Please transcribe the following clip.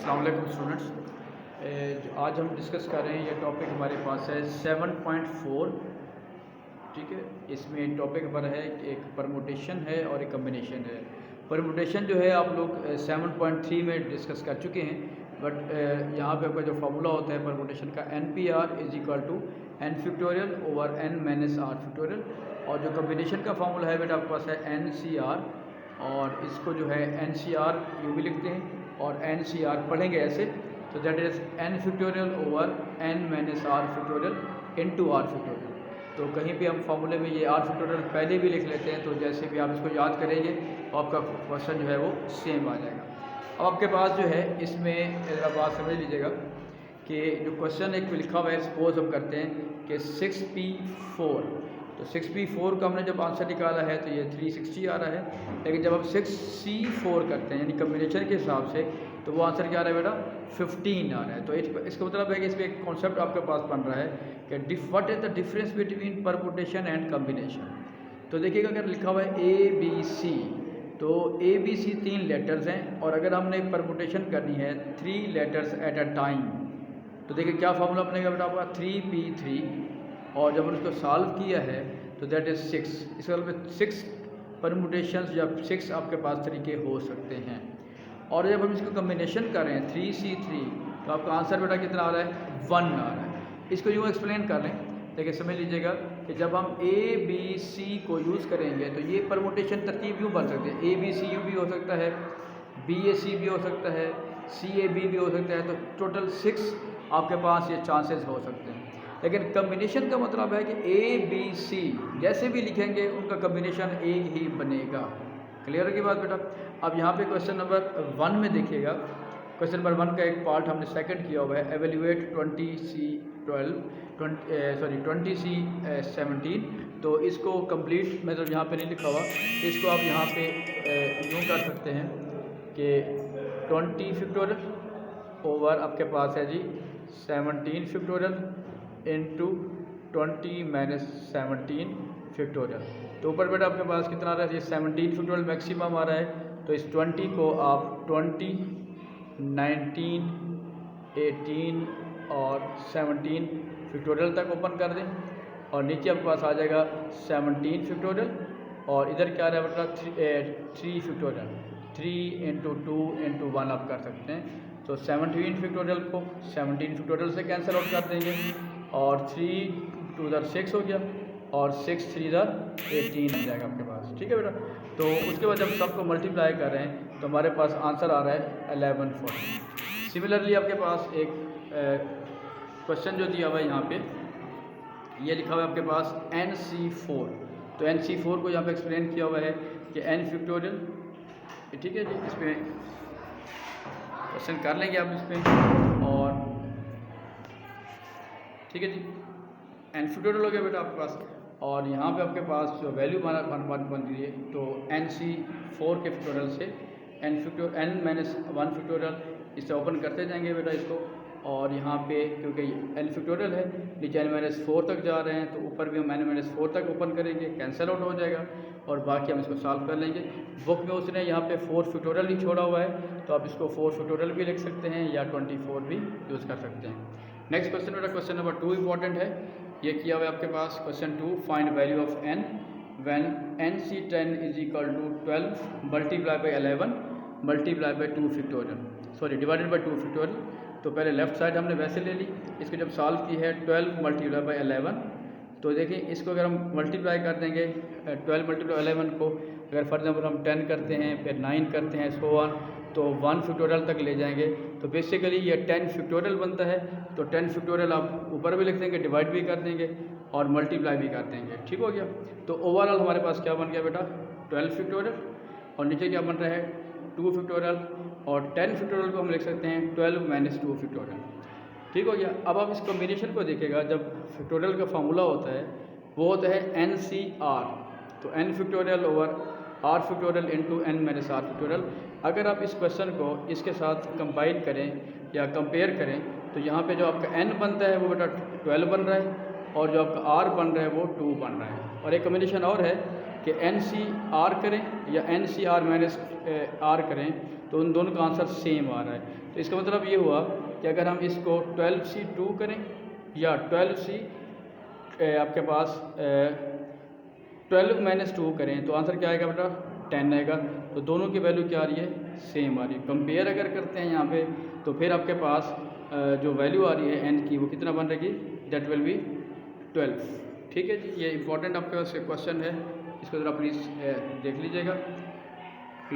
अस्सलाम वालेकुम स्टूडेंट्स। आज हम डिस्कस कर रहे हैं, ये टॉपिक हमारे पास है 7.4। ठीक है, इसमें टॉपिक पर है कि एक परमुटेशन है और एक कम्बिनेशन है। परमुटेशन जो है आप लोग 7.3 में डिस्कस कर चुके हैं, बट यहाँ पे आपका जो फार्मूला होता है परमुटेशन का NPR is equal to n factorial over n minus r factorial, और जो कम्बिनेशन का फार्मूला है बेटा आपके पास है NCR, और इसको जो है NCR यूँ भी लिखते हैं और NCR पढ़ेंगे ऐसे, तो that is n factorial over n minus r factorial into r factorial. तो कहीं भी हम फार्मूले में ये r फैक्टोरियल पहले भी लिख लेते हैं, तो जैसे भी आप इसको याद करेंगे तो आपका क्वेश्चन जो है वो सेम आ जाएगा। अब आपके पास जो है इसमें ज़रा बात समझ लीजिएगा कि जो क्वेश्चन एक लिखा हुआ है, सपोज हम करते हैं कि 6p4, तो 6p4 का हमने जब आंसर निकाला है तो ये 360 आ रहा है, लेकिन जब हम 6c4 करते हैं यानी कम्बिनेशन के हिसाब से, तो वो आंसर क्या आ रहा है बेटा 15 आ रहा है। तो इसका मतलब है कि इसमें एक कॉन्सेप्ट आपके पास बन रहा है कि what is the difference between permutation and combination. तो देखिएगा अगर लिखा हुआ है ABC, तो ABC 3 लेटर्स हैं, और अगर हमने परमुटेशन करनी है 3 लेटर्स एट अ टाइम, तो देखिए क्या फार्मूला बनेगा बेटा आपका 3p3, और जब उसको सॉल्व किया है तो दैट इज़ 6। इसका मतलब 6 परमुटेशंस या 6 आपके पास तरीके हो सकते हैं। और जब हम इसको कम्बिनेशन कर रहे हैं 3c3, तो आपका आंसर बेटा कितना आ रहा है 1 आ रहा है। इसको यूँ एक्सप्लेन कर लें, देखिए समझ लीजिएगा कि जब हम ABC को यूज़ करेंगे तो ये परमुटेशन तरतीब यूँ बन सकते हैं, ABCU भी हो सकता है, BAC भी हो सकता है, CAB भी हो सकता है, तो टोटल 6 आपके पास ये चांसेस हो सकते हैं। लेकिन कम्बिनेशन का मतलब है कि ABC जैसे भी लिखेंगे उनका कम्बिनेशन एक ही बनेगा। क्लियर है की बात बेटा। अब यहाँ पे क्वेश्चन नंबर 1 में देखिएगा, क्वेश्चन नंबर 1 का एक पार्ट हमने सेकंड किया हुआ है, एवेल्यूएट 20C17। तो इसको कंप्लीट मतलब यहाँ पे नहीं लिखा हुआ, इसको आप यहाँ पे यूँ कर सकते हैं कि 20 फैक्टोरियल ओवर आपके पास है जी 17 फैक्टोरियल इंटू 20 माइनस 17 फैक्टोरियल। तो ऊपर बेटा आपके पास कितना आ रहा है, ये 17 फैक्टोरियल मैक्सिमम आ रहा है, तो इस 20 को आप 20, 19, 18 और 17 फैक्टोरियल तक ओपन कर दें, और नीचे आपके पास आ जाएगा 17 फैक्टोरियल, और इधर क्या आ रहा है बेटा 3 फैक्टोरियल, 3 इंटू 2 इंटू 1 आप कर सकते हैं। तो 17 फैक्टोरियल को 17 फैक्टोरियल से कैंसिल आउट कर देंगे, और 3 2 इधर 6 हो गया, और 6 3 इधर 18 आ जाएगा आपके पास। ठीक है बेटा। तो उसके बाद जब सबको मल्टीप्लाई कर रहे हैं तो हमारे पास आंसर आ रहा है 1140। सिमिलरली आपके पास एक क्वेश्चन जो दिया हुआ है यहाँ पे, ये लिखा हुआ है आपके पास NC4। तो NC4 को यहाँ पे एक्सप्लेन किया हुआ है कि n फैक्टोरियल, ठीक है जी, इस पर क्वेश्चन कर लेंगे आप इस पर, और ठीक है जी n फैक्टोरियल हो गया बेटा आपके पास, और यहाँ पे आपके पास जो वैल्यू बन रही है, तो NC4 के फैक्टोरियल से n माइनस 1 फैक्टोरियल इससे ओपन करते जाएंगे बेटा इसको, और यहाँ पे क्योंकि n फैक्टोरियल है नीचे n माइनस 4 तक जा रहे हैं, तो ऊपर भी हम n माइनस 4 तक ओपन करेंगे, कैंसिल आउट हो जाएगा, और बाकी हम इसको सॉल्व कर लेंगे। बुक में उसने यहाँ पे 4 फैक्टोरियल ही छोड़ा हुआ है, तो आप इसको 4 फैक्टोरियल भी लिख सकते हैं या 24 भी यूज़ कर सकते हैं। नेक्स्ट क्वेश्चन बेटा क्वेश्चन नंबर 2 इंपॉर्टेंट है, ये किया हुआ है आपके पास question 2, find value of n when NC10 is equal to 12 multiply by 11 multiply by 2 factorial, sorry divided by 2 factorial. तो पहले लेफ्ट साइड हमने वैसे ले ली, इसको जब सॉल्व की है 12 मल्टीप्लाई बाई 11, तो देखिए इसको अगर हम मल्टीप्लाई कर देंगे 12 मल्टीप्लाई 11 को, अगर फॉर एग्जाम्पल हम 10 करते हैं फिर 9 करते हैं सो ऑन, तो 1 फैक्टोरियल तक ले जाएंगे, तो बेसिकली ये 10 फैक्टोरियल बनता है। तो 10 फैक्टोरियल आप ऊपर भी लिख देंगे, डिवाइड भी कर देंगे और मल्टीप्लाई भी कर देंगे। ठीक हो गया। तो ओवरऑल हमारे पास क्या बन गया बेटा 12 फैक्टोरियल, और नीचे क्या बन रहा है 2 फैक्टोरियल, और 10 फैक्टोरियल को हम लिख सकते हैं 12 माइनस 2 फैक्टोरियल। ठीक हो गया। अब आप इस कॉम्बिनेशन को देखिएगा, जब फैक्टोरियल का फार्मूला होता है वो होता है NCR, तो n factorial over r factorial into n minus r factorial. अगर आप इस क्वेश्चन को इसके साथ कंबाइन करें या कंपेयर करें, तो यहाँ पे जो आपका n बनता है वो बेटा 12 बन रहा है, और जो आपका r बन रहा है वो 2 बन रहा है। और एक कॉम्बिनेशन और है कि NCR करें या NCR माइनस R करें, तो उन दोनों का आंसर सेम आ रहा है। तो इसका मतलब ये हुआ कि अगर हम इसको 12C2 करें या 12C आपके पास 12 - 2 करें तो आंसर क्या आएगा बेटा 10 आएगा। तो दोनों की वैल्यू क्या आ रही है सेम आ रही है। कंपेयर अगर करते हैं यहाँ पे तो फिर आपके पास जो वैल्यू आ रही है n की वो कितना बन रहेगी, दैट विल बी 12। ठीक है जी, ये इंपॉर्टेंट आपके पास क्वेश्चन है, इसको ज़रा प्लीज़ देख लीजिएगा।